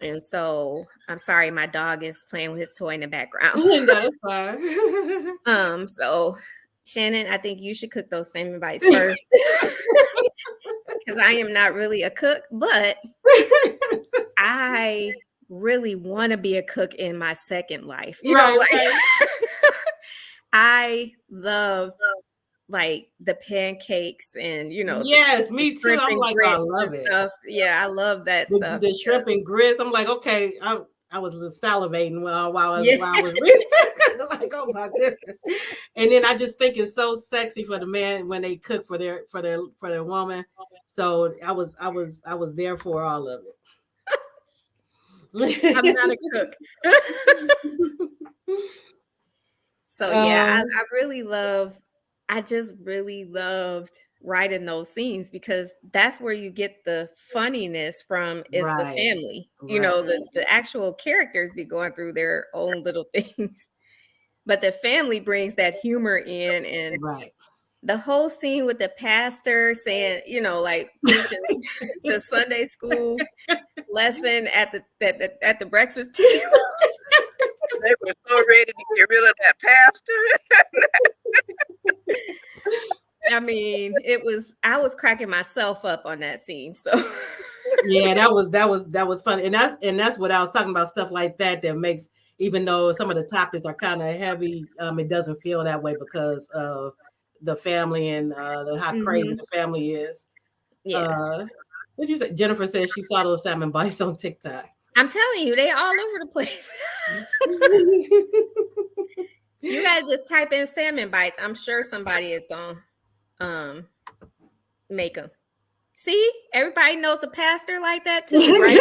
And so I'm sorry, my dog is playing with his toy in the background. That's fine. So Shannon, I think you should cook those salmon bites first, because I am not really a cook, but I really want to be a cook in my second life. I loved like the pancakes and yes, me too. I'm like, I love it. Stuff. Yeah, I love that stuff. The shrimp and grits. I'm like, okay, I was just salivating while I was reading. Like, oh my goodness. And then I just think it's so sexy for the man when they cook for their woman. So I was there for all of it. I'm not a cook. So yeah, I just really loved writing those scenes, because that's where you get the funniness from, is the family. The actual characters be going through their own little things. but the family brings that humor in, and Right. the whole scene with the pastor saying, like preaching the Sunday school lesson at the breakfast table. They were so ready to get rid of that pastor. I mean, I was cracking myself up on that scene. So yeah, that was funny. And that's what I was talking about, stuff like that makes, even though some of the topics are kind of heavy, it doesn't feel that way because of the family and how crazy the family is. Yeah. What did you say? Jennifer says she saw those salmon bites on TikTok. I'm telling you, they all over the place. You guys just type in salmon bites. I'm sure somebody is going to make them. See, everybody knows a pastor like that too, right?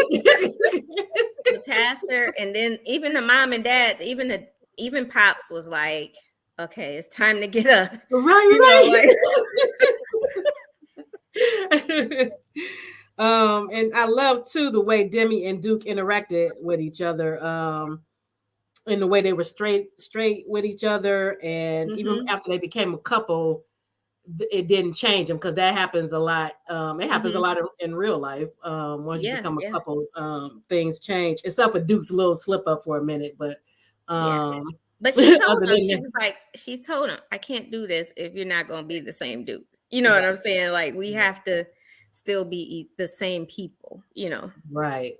The pastor, and then even the mom and dad, even Pops was like, okay, it's time to get up. Right. And I love too the way Demi and Duke interacted with each other, in the way they were straight with each other, and even after they became a couple, it didn't change them, because that happens a lot. It happens a lot in real life. Once you become a couple, things change, except for Duke's little slip up for a minute, but but she told him, she told him, I can't do this if you're not going to be the same Duke. You know what I'm saying? Like, we have to still be the same people, Right.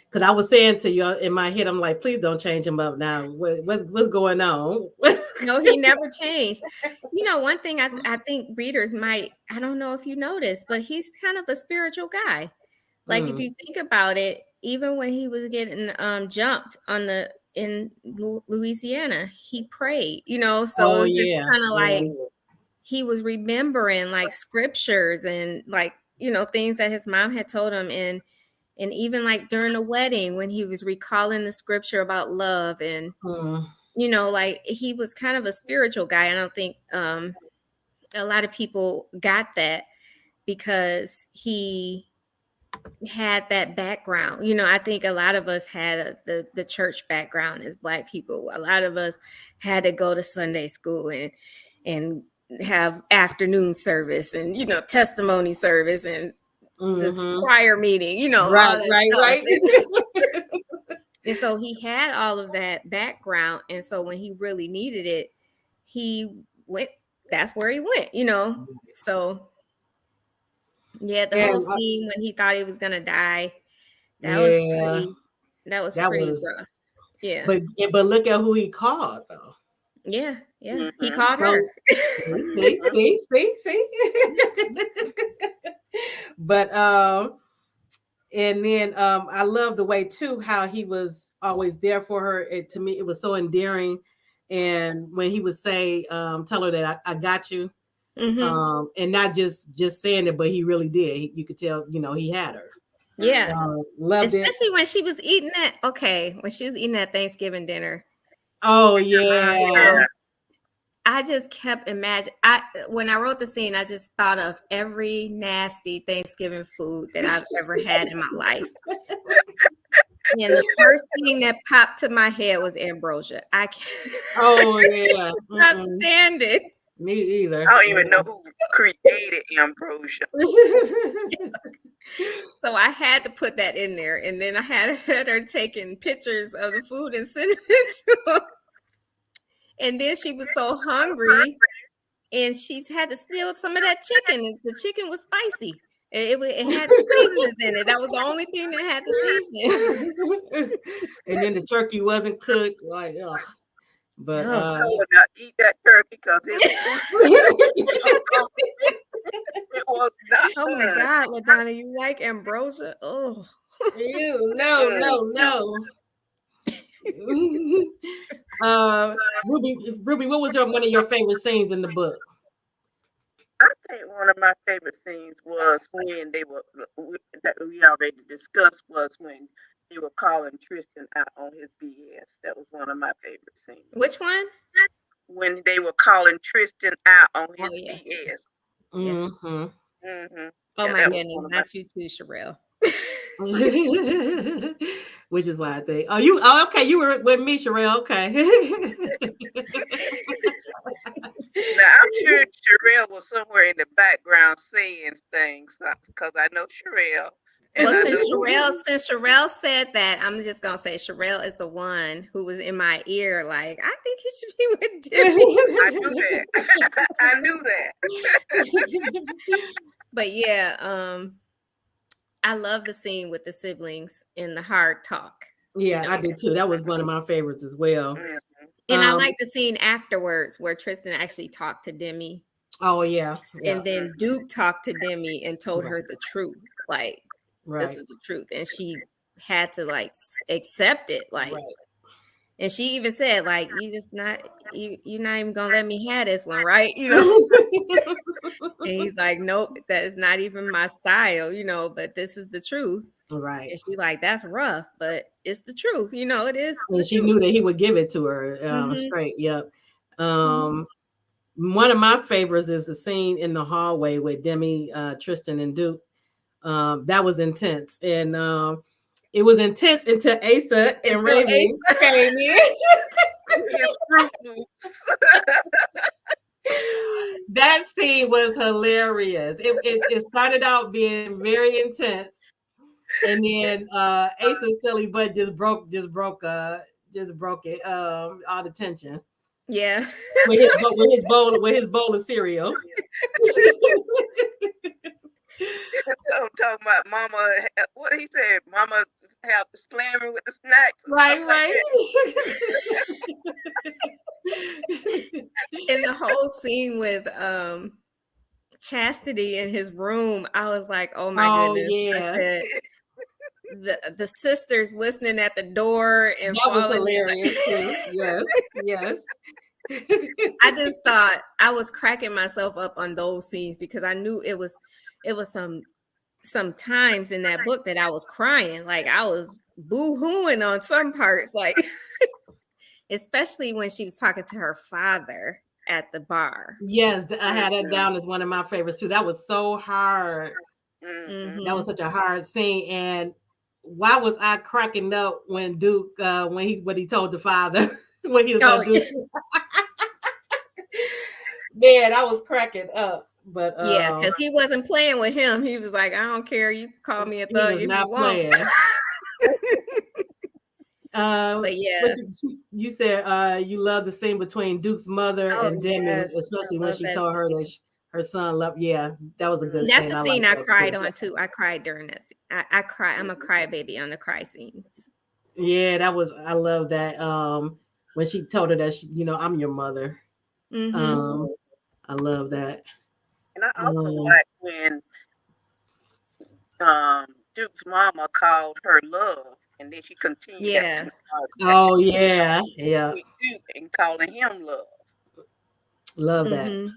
Because I was saying to you in my head, I'm like, please don't change him up now. What's going on? No, he never changed. One thing I think readers might, I don't know if you noticed, but he's kind of a spiritual guy. Like, if you think about it, even when he was getting jumped in Louisiana, he prayed, so it's just kind of like he was remembering like scriptures and like, things that his mom had told him. And even like during the wedding, when he was recalling the scripture about love, and like, he was kind of a spiritual guy. I don't think a lot of people got that because he had that background. I think a lot of us had the church background as Black people. A lot of us had to go to Sunday school and have afternoon service and testimony service and this choir meeting, right. And so he had all of that background, and so when he really needed it, he went. That's where he went, So yeah, the whole scene when he thought he was gonna die, that was pretty rough. Yeah, but look at who he called though. Yeah, he called her. See. But and then I love the way too how he was always there for her. To me, it was so endearing. And when he would say, tell her that I got you. And not just saying it, but he really did. You could tell, he had her. Yeah. Loved especially it. when she was eating that Thanksgiving dinner. Oh yeah. I just kept imagining. When I wrote the scene, I just thought of every nasty Thanksgiving food that I've ever had in my life. And the first thing that popped to my head was ambrosia. I can't. Oh yeah. Not stand it. Me either. I don't even know who created ambrosia. So I had to put that in there, and then I had her taking pictures of the food and sending it to him. And then she was so hungry, and she had to steal some of that chicken. The chicken was spicy. It had seasonings in it. That was the only thing that had the seasoning. And then the turkey wasn't cooked. Like, ugh. But I would not eat that turkey because it was not. Oh my God, LaDonna, you like ambrosia? Oh, ew, no. Ruby, what was one of your favorite scenes in the book? I think one of my favorite scenes was when that we already discussed, was when they were calling Tristan out on his BS. That was one of my favorite scenes. Which one? When they were calling Tristan out on his BS. Mm-hmm. Oh my goodness, not you too, Sherelle. which is why I think. Okay, you were with me, Sherelle. Okay. Now, I'm sure Sherelle was somewhere in the background saying things because I know Sherelle. And Well, I since know Sherelle said that, I'm just gonna say Sherelle is the one who was in my ear. Like, I think he should be with Demi. I knew that. I knew that. But yeah, I love the scene with the siblings in the hard talk. Yeah, I did too. That was one of my favorites as well. Mhm. And I like the scene afterwards where Tristan actually talked to Demi. Oh yeah. And then Duke talked to Demi and told Right. her the truth. Like, Right. this is the truth. And she had to like accept it. Like, Right. and she even said, like, you're not even gonna let me have this one, right? You know. And he's like, nope, that is not even my style, you know, but this is the truth. Right. And she like, that's rough, but it's the truth, you know, it is. And she knew that he would give it to her straight. Yep. One of my favorites is the scene in the hallway with Demi, Tristan, and Duke. That was intense. And it was intense until Asa and Raven came in. That scene was hilarious. It started out being very intense, and then Asa's silly butt just broke it, all the tension. Yeah. with his bowl of cereal. I'm talking about Mama. What he said, Mama have slamming with the snacks. Right. And the whole scene with Chastity in his room, I was like, oh my goodness. Yeah. I said, the sisters listening at the door and that was hilarious too. Yes. I just thought I was cracking myself up on those scenes because I knew it was some times in that book that I was crying. Like I was boo-hooing on some parts, like especially when she was talking to her father at the bar. Yes, I had that down as one of my favorites too. That was so hard. Mm-hmm. That was such a hard scene. And why was I cracking up when Duke what he told the father when he was gonna do man, I was cracking up. But yeah, because he wasn't playing with him. He was like, I don't care, you can call me a thug if you want. But yeah, you said you love the scene between Duke's mother and Demi, especially when she told her that her son loved. Yeah, that was a good scene. That's the scene I cried on too. I cried during that scene. I cry. I'm a crybaby on the cry scenes. Yeah, I love that. When she told her that I'm your mother. Mm-hmm. I love that. And I also like when Duke's mama called her love, and then she continued. Yeah. Yeah. And calling him love. Love that. Mm-hmm.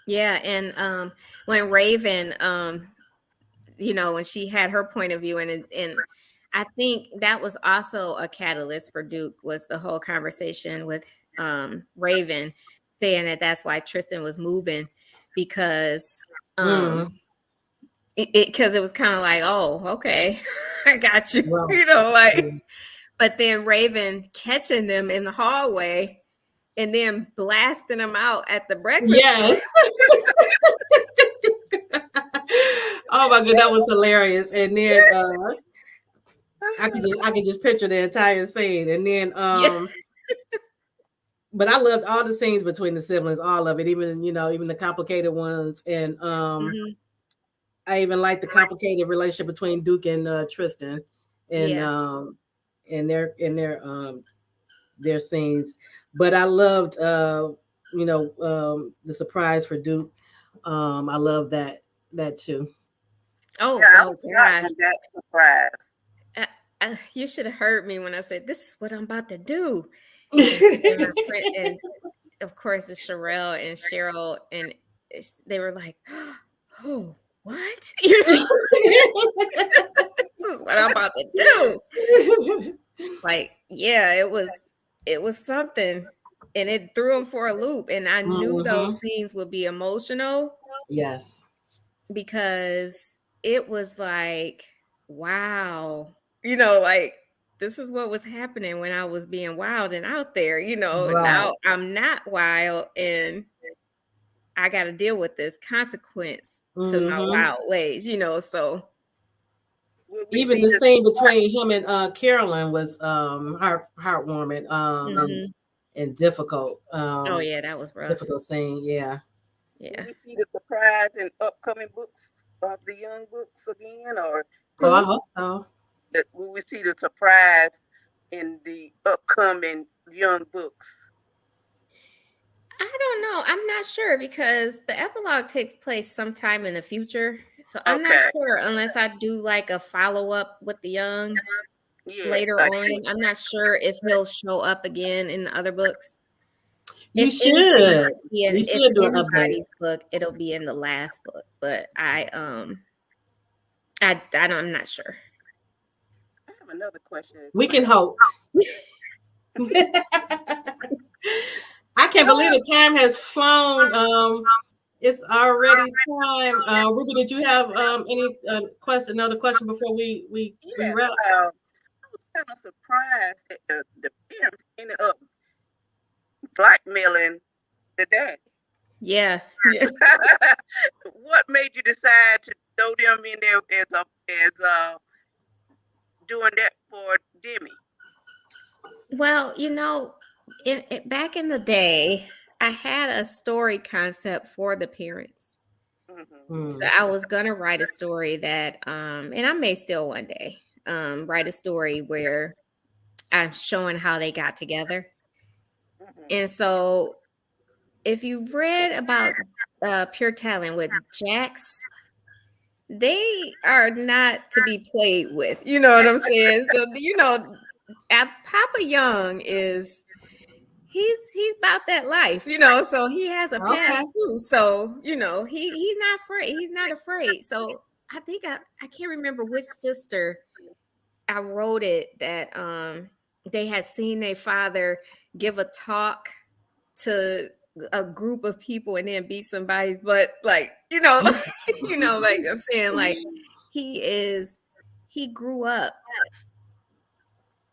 Yeah, and when Raven, when she had her point of view, and I think that was also a catalyst for Duke, was the whole conversation with Raven saying that that's why Tristan was moving, because it was kind of like, oh, okay, I got you, right. But then Raven catching them in the hallway and then blasting them out at the breakfast. Yes. Oh my god, that was hilarious. And then I could just picture the entire scene. And then but I loved all the scenes between the siblings, all of it, even the complicated ones. And I even like the complicated relationship between Duke and Tristan, and their scenes. But I loved the surprise for Duke. I love that too. Oh, yeah, gosh. That surprise. You should have heard me when I said, this is what I'm about to do. And of course, it's Sherelle and Cheryl, and they were like, oh, what? This is what I'm about to do. Like, yeah, it was something, and it threw them for a loop. And I knew those scenes would be emotional. Yes. Because it was like, wow, like this is what was happening when I was being wild and out there, you know. Right. Now I'm not wild and I got to deal with this consequence to my wild ways, you know. So even the scene between him and Carolyn was heartwarming and difficult. oh yeah, that was rough. Difficult scene, yeah. Yeah. Will we see the surprise in upcoming books of the young books again, or Oh, I hope so. will we see the surprise in the upcoming young books? I don't know. I'm not sure because the epilogue takes place sometime in the future. So I'm not sure unless I do like a follow up with the youngs later on. I'm not sure if he'll show up again in the other books. You should. You should do an update. Book, it'll be in the last book, but I'm not sure. I have another question. We can hope. I can't believe the time has flown. It's already time. Ruby, did you have any another question before we wrap? I was kind of surprised that the parents ended up blackmailing the dad. Yeah. What made you decide to throw them in there as doing that for Demi? Well, you know, back in the day, I had a story concept for the parents. So I was gonna write a story that, and I may still one day write a story where I'm showing how they got together. And so, if you've read about Pure Talent with Jax, they are not to be played with. You know what I'm saying? So, you know, Papa Young is he's about that life, you know. So he has a past too. So you know he's not afraid. He's not afraid. So I think I can't remember which sister I wrote it that they had seen their father give a talk to a group of people and then beat somebody's butt, like you know, like I'm saying, like he grew up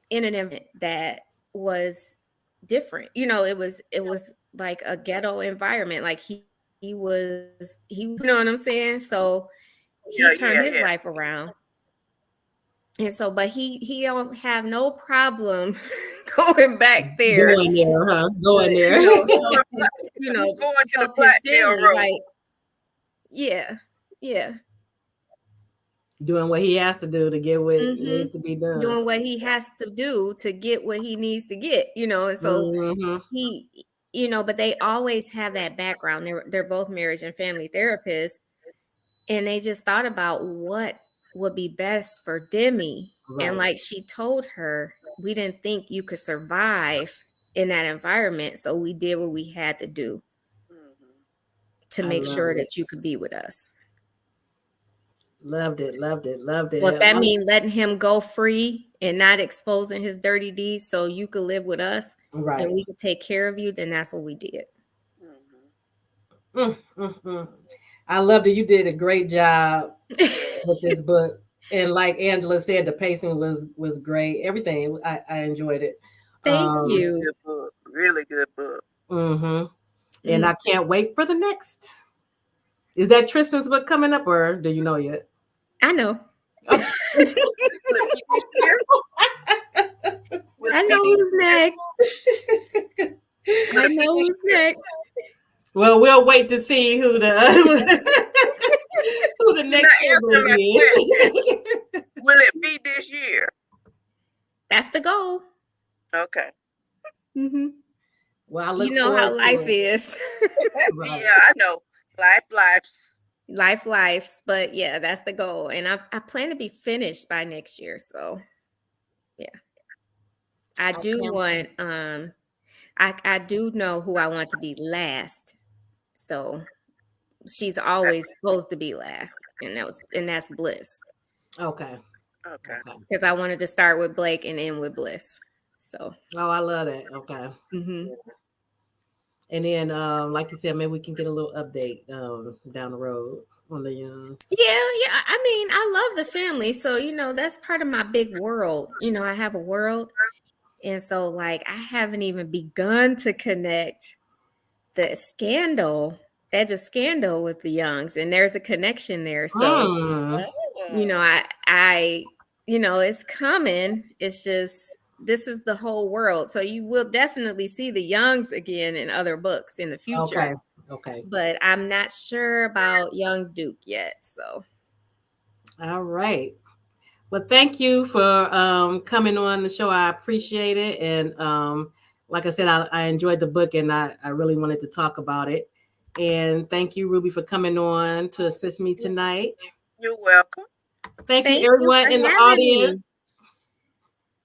in an environment that was different. You know, it was like a ghetto environment. Like he was you know what I'm saying? So he turned his life around. And so, but he don't have no problem going back there. Going there, huh? Going there. You know, going to the blackmail road. Like, yeah. Doing what he has to do to get what needs to be done. Doing what he has to do to get what he needs to get, you know. And so he, you know, but they always have that background. They're both marriage and family therapists. And they just thought about what would be best for Demi. Right. And like she told her, we didn't think you could survive in that environment. So we did what we had to do to make sure that you could be with us. Loved it. Well, if that means letting him go free and not exposing his dirty deeds so you could live with us and we could take care of you, then that's what we did. I loved it. You did a great job with this book. And like Angela said, the pacing was great. Everything, I enjoyed it. Thank you. Good book. Really good book. And I can't wait for the next. Is that Tristan's book coming up, or do you know yet? I know. I know who's next. I know who's next. Well, we'll wait to see who the next one is. Will it be this year? That's the goal. Okay. Well, I look you know how life is. Yeah, I know. Life, but yeah, that's the goal. And I plan to be finished by next year. So yeah. I do want I do know who I want to be last. So she's always supposed to be last. And that's Bliss. Okay. Because I wanted to start with Blake and end with Bliss. So I love that. Okay. And then like you said, maybe we can get a little update down the road. on the young. Yeah. I mean, I love the family. So, that's part of my big world. I have a world. And so, like, I haven't even begun to connect the scandal, edge of scandal with the Youngs. And there's a connection there. So, I it's coming. It's just, this is the whole world. So you will definitely see the Youngs again in other books in the future. Okay. But I'm not sure about young Duke yet. So. All right. Well, thank you for coming on the show. I appreciate it. And like I said, I enjoyed the book and I really wanted to talk about it. And thank you, Ruby, for coming on to assist me tonight. You're welcome. Thank you, Thank everyone you in the for having audience. me.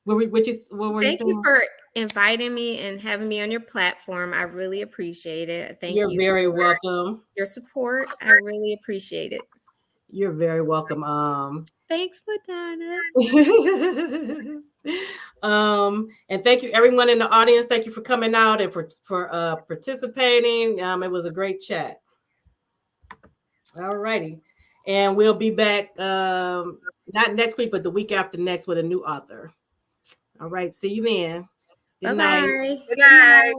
What were you Thank saying? you for inviting me and having me on your platform. I really appreciate it. Thank You're you very for welcome. your support. I really appreciate it. You're very welcome. Thanks, LaDonna. And thank you, everyone in the audience. Thank you for coming out and for participating. It was a great chat. All righty. And we'll be back not next week, but the week after next with a new author. All right. See you then. Good night. Bye-bye. Good night.